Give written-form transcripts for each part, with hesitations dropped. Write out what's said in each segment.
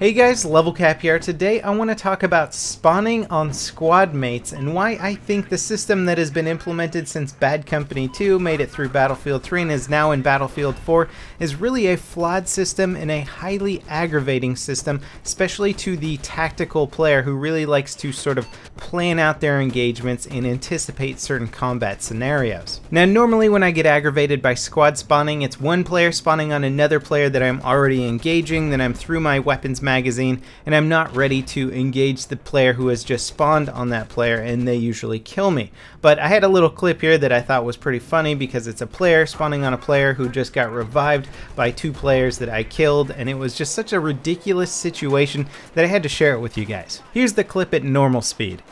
Hey guys, LevelCap here. Today I want to talk about spawning on squad mates and why I think the system that has been implemented since Bad Company 2 made it through Battlefield 3 and is now in Battlefield 4 is really a flawed system and a highly aggravating system, especially to the tactical player who really likes to sort of plan out their engagements and anticipate certain combat scenarios. Now normally when I get aggravated by squad spawning, it's one player spawning on another player that I'm already engaging, then I'm through my weapons magazine and I'm not ready to engage the player who has just spawned on that player, and they usually kill me. But I had a little clip here that I thought was pretty funny because it's a player spawning on a player who just got revived by two players that I killed, and it was just such a ridiculous situation that I had to share it with you guys. Here's the clip at normal speed.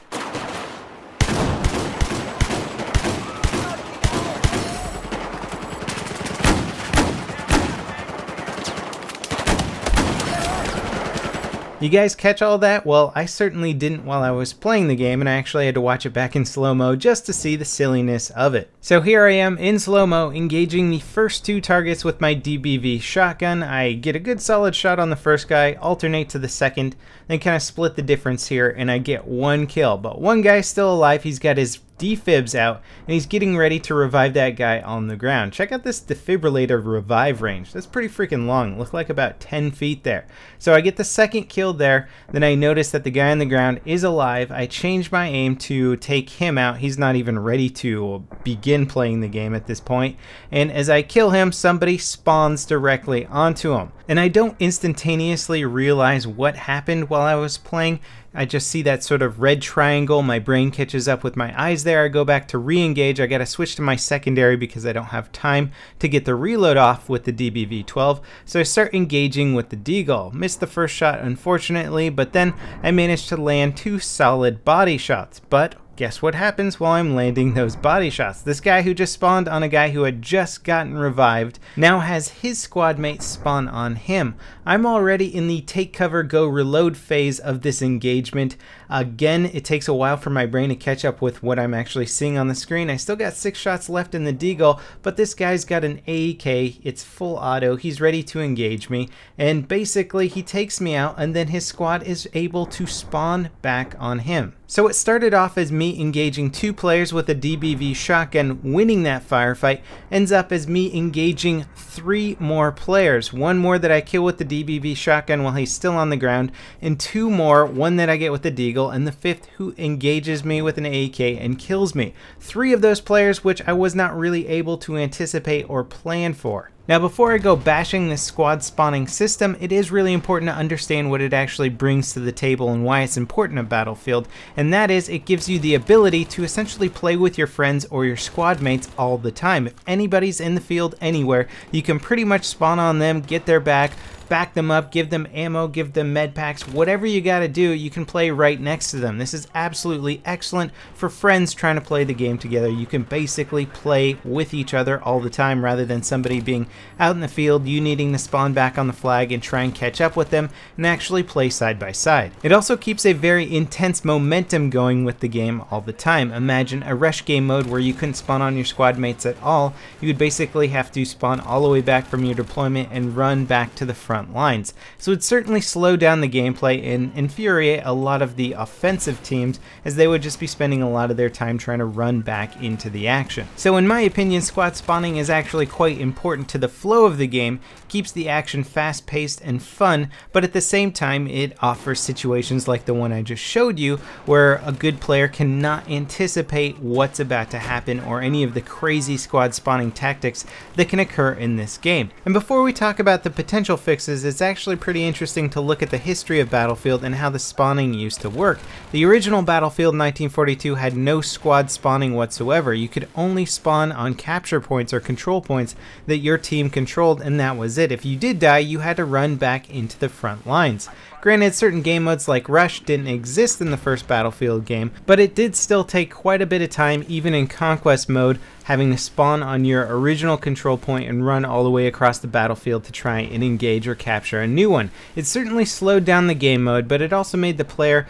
You guys catch all that? Well, I certainly didn't while I was playing the game, and I actually had to watch it back in slow-mo just to see the silliness of it. So here I am in slow-mo engaging the first two targets with my DBV shotgun. I get a good solid shot on the first guy, alternate to the second, then kind of split the difference here, and I get one kill. But one guy's still alive. He's got his defibs out, and he's getting ready to revive that guy on the ground. Check out this defibrillator revive range. That's pretty freaking long. It looked like about 10 feet there. So I get the second kill there, then I notice that the guy on the ground is alive. I change my aim to take him out. He's not even ready to begin playing the game at this point, and as I kill him, somebody spawns directly onto him. And I don't instantaneously realize what happened while I was playing. I just see that sort of red triangle. My brain catches up with my eyes there. I go back to re-engage. I gotta switch to my secondary because I don't have time to get the reload off with the DBV-12. So I start engaging with the Deagle. Missed the first shot unfortunately, but then I managed to land two solid body shots. But guess what happens while I'm landing those body shots? This guy who just spawned on a guy who had just gotten revived now has his squad mate spawn on him. I'm already in the take cover, go reload phase of this engagement. Again, it takes a while for my brain to catch up with what I'm actually seeing on the screen. I still got 6 shots left in the Deagle, but this guy's got an AEK. It's full auto. He's ready to engage me, and basically he takes me out, and then his squad is able to spawn back on him. So it started off as me engaging 2 players with a DBV shotgun, winning that firefight, ends up as me engaging 3 more players. 1 more that I kill with the DBV shotgun while he's still on the ground, and 2 more, 1 that I get with the Deagle, and the 5th who engages me with an AEK and kills me. 3 of those players which I was not really able to anticipate or plan for. Now before I go bashing this squad spawning system, it is really important to understand what it actually brings to the table and why it's important in Battlefield, and that is it gives you the ability to essentially play with your friends or your squad mates all the time. If anybody's in the field anywhere, you can pretty much spawn on them, get their back them up, give them ammo, give them med packs, whatever you gotta do, you can play right next to them. This is absolutely excellent for friends trying to play the game together. You can basically play with each other all the time rather than somebody being out in the field, you needing to spawn back on the flag and try and catch up with them and actually play side by side. It also keeps a very intense momentum going with the game all the time. Imagine a rush game mode where you couldn't spawn on your squad mates at all. You would basically have to spawn all the way back from your deployment and run back to the front lines. So it certainly slowed down the gameplay and infuriate a lot of the offensive teams, as they would just be spending a lot of their time trying to run back into the action. So in my opinion, squad spawning is actually quite important to the flow of the game, keeps the action fast paced and fun, but at the same time it offers situations like the one I just showed you where a good player cannot anticipate what's about to happen or any of the crazy squad spawning tactics that can occur in this game. And before we talk about the potential fixes, it's actually pretty interesting to look at the history of Battlefield and how the spawning used to work. The original Battlefield 1942 had no squad spawning whatsoever. You could only spawn on capture points or control points that your team controlled, and that was it. If you did die, you had to run back into the front lines. Granted, certain game modes like Rush didn't exist in the first Battlefield game, but it did still take quite a bit of time, even in Conquest mode, having to spawn on your original control point and run all the way across the battlefield to try and engage or capture a new one. It certainly slowed down the game mode, but it also made the player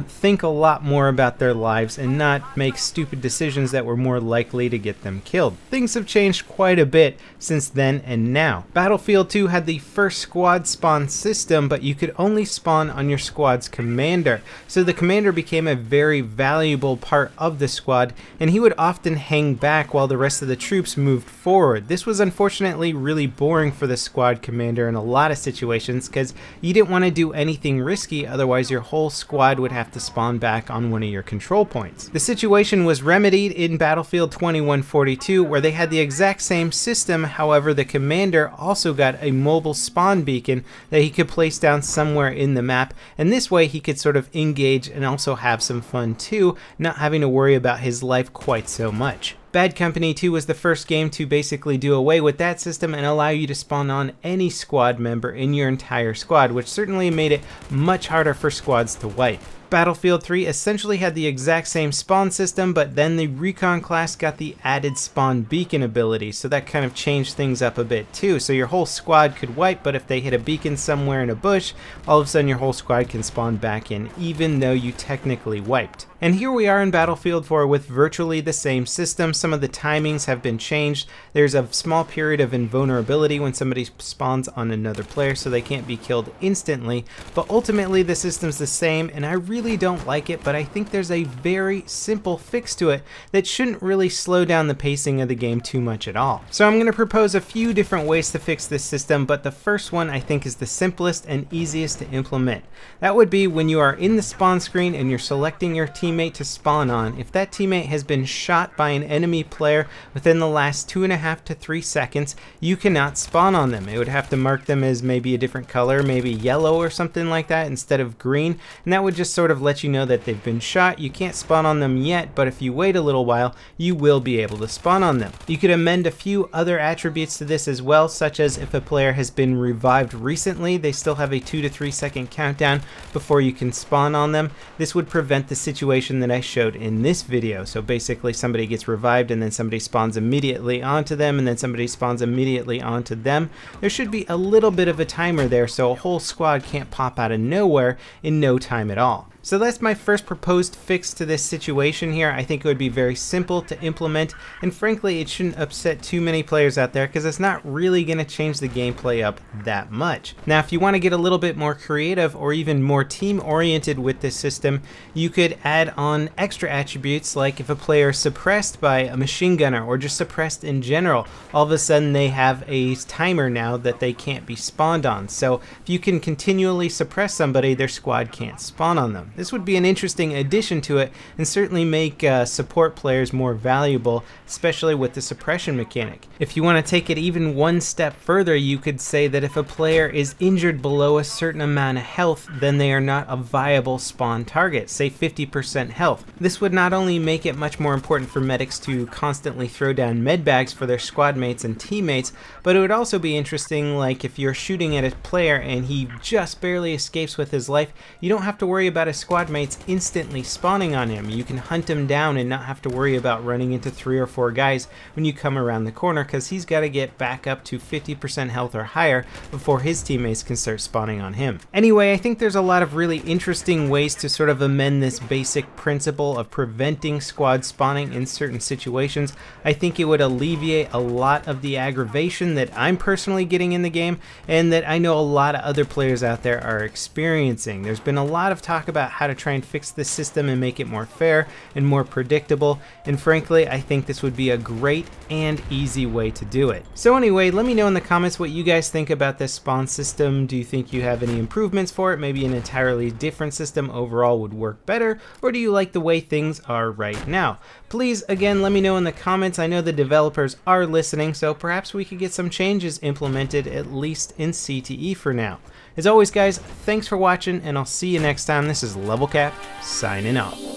think a lot more about their lives and not make stupid decisions that were more likely to get them killed. Things have changed quite a bit since then and now. Battlefield 2 had the first squad spawn system, but you could only spawn on your squad's commander. So the commander became a very valuable part of the squad, and he would often hang back while the rest of the troops moved forward. This was unfortunately really boring for the squad commander in a lot of situations because you didn't want to do anything risky, otherwise your whole squad would have to spawn back on one of your control points. The situation was remedied in Battlefield 2142, where they had the exact same system. However, the commander also got a mobile spawn beacon that he could place down somewhere in the map, and this way he could sort of engage and also have some fun too, not having to worry about his life quite so much. Bad Company 2 was the first game to basically do away with that system and allow you to spawn on any squad member in your entire squad, which certainly made it much harder for squads to wipe. Battlefield 3 essentially had the exact same spawn system, but then the Recon class got the added spawn beacon ability, so that kind of changed things up a bit too. So your whole squad could wipe, but if they hit a beacon somewhere in a bush, all of a sudden your whole squad can spawn back in, even though you technically wiped. And here we are in Battlefield 4 with virtually the same system. Some of the timings have been changed. There's a small period of invulnerability when somebody spawns on another player, so they can't be killed instantly, but ultimately the system's the same, and I really don't like it, but I think there's a very simple fix to it that shouldn't really slow down the pacing of the game too much at all. So I'm going to propose a few different ways to fix this system, but the first one I think is the simplest and easiest to implement. That would be when you are in the spawn screen and you're selecting your teammate to spawn on, if that teammate has been shot by an enemy player within the last 2.5 to 3 seconds, you cannot spawn on them. It would have to mark them as maybe a different color, maybe yellow or something like that instead of green, and that would just sort of let you know that they've been shot. You can't spawn on them yet, but if you wait a little while, you will be able to spawn on them. You could amend a few other attributes to this as well, such as if a player has been revived recently, they still have a 2 to 3 second countdown before you can spawn on them. This would prevent the situation that I showed in this video. So basically somebody gets revived and then somebody spawns immediately onto them, and then somebody spawns immediately onto them. There should be a little bit of a timer there so a whole squad can't pop out of nowhere in no time at all. So that's my first proposed fix to this situation here. I think it would be very simple to implement, and frankly it shouldn't upset too many players out there because it's not really going to change the gameplay up that much. Now if you want to get a little bit more creative or even more team oriented with this system, you could add on extra attributes, like if a player is suppressed by a machine gunner or just suppressed in general, all of a sudden they have a timer now that they can't be spawned on. So if you can continually suppress somebody, their squad can't spawn on them. This would be an interesting addition to it and certainly make support players more valuable, especially with the suppression mechanic. If you want to take it even one step further, you could say that if a player is injured below a certain amount of health, then they are not a viable spawn target, say 50% health. This would not only make it much more important for medics to constantly throw down med bags for their squad mates and teammates, but it would also be interesting, like if you're shooting at a player and he just barely escapes with his life, you don't have to worry about a squad mates instantly spawning on him. You can hunt him down and not have to worry about running into 3 or 4 guys when you come around the corner, because he's got to get back up to 50% health or higher before his teammates can start spawning on him. Anyway, I think there's a lot of really interesting ways to sort of amend this basic principle of preventing squad spawning in certain situations. I think it would alleviate a lot of the aggravation that I'm personally getting in the game and that I know a lot of other players out there are experiencing. There's been a lot of talk about how to try and fix this system and make it more fair and more predictable, and frankly I think this would be a great and easy way to do it. So anyway, let me know in the comments what you guys think about this spawn system. Do you think you have any improvements for it? Maybe an entirely different system overall would work better, or do you like the way things are right now? Please again let me know in the comments. I know the developers are listening, so perhaps we could get some changes implemented, at least in CTE for now. As always guys, thanks for watching, and I'll see you next time. This is LevelCap signing off.